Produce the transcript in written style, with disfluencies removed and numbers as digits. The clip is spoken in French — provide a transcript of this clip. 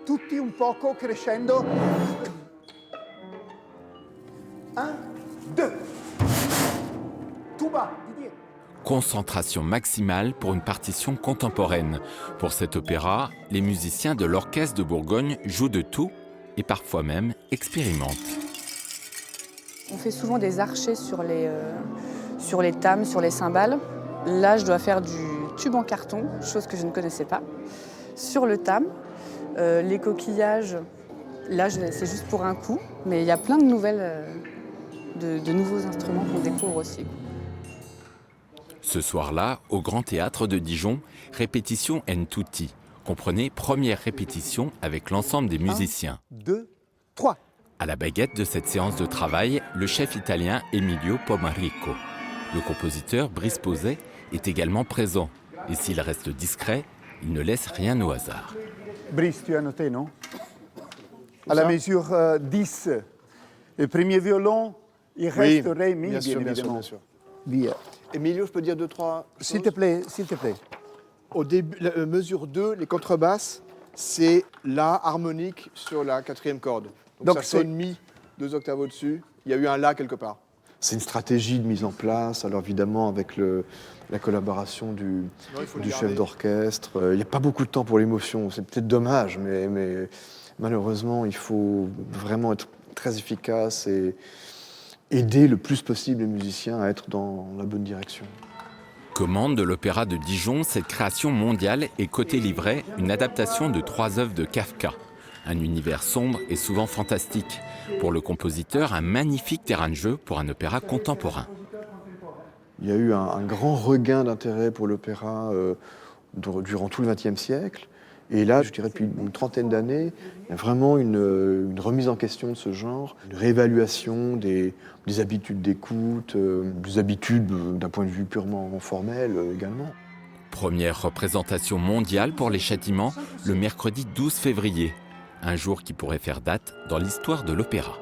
tutti un poco crescendo. 1, 2. Tout bas, Didier. Concentration maximale pour une partition contemporaine. Pour cet opéra, les musiciens de l'Orchestre de Bourgogne jouent de tout et parfois même expérimentent. On fait souvent des archets sur les tames, sur les cymbales. Là, je dois faire du tube en carton, chose que je ne connaissais pas. Sur le tam, les coquillages, là, c'est juste pour un coup, mais il y a plein de nouvelles, de nouveaux instruments qu'on découvre aussi. Ce soir-là, au Grand Théâtre de Dijon, répétition en tutti. Comprenez, première répétition avec l'ensemble des musiciens. 1, 2, 3. À la baguette de cette séance de travail, le chef italien Emilio Pomarico. Le compositeur Brice Pauset est également présent. Et s'il reste discret, il ne laisse rien au hasard. Brice, tu as noté, non? À la mesure 10, le premier violon, il reste ré, mi, bien évidemment. Bien sûr. Bien. Emilio, je peux dire 2-3 choses? S'il te plaît, s'il te plaît. Au début, la mesure 2, les contrebasses, c'est La harmonique sur la 4e corde. Donc ça sonne Mi 2 octaves au-dessus. Il y a eu un La quelque part. C'est une stratégie de mise en place, alors évidemment avec la collaboration du chef d'orchestre. Il n'y a pas beaucoup de temps pour l'émotion, c'est peut-être dommage, mais malheureusement, il faut vraiment être très efficace et aider le plus possible les musiciens à être dans la bonne direction. Commande de l'Opéra de Dijon, cette création mondiale est côté livret une adaptation de 3 œuvres de Kafka. Un univers sombre et souvent fantastique. Pour le compositeur, un magnifique terrain de jeu pour un opéra contemporain. Il y a eu un grand regain d'intérêt pour l'opéra durant tout le XXe siècle. Et là, je dirais depuis une trentaine d'années, il y a vraiment une remise en question de ce genre, une réévaluation des habitudes d'écoute, des habitudes d'un point de vue purement formel également. Première représentation mondiale pour Les Châtiments, le mercredi 12 février. Un jour qui pourrait faire date dans l'histoire de l'opéra.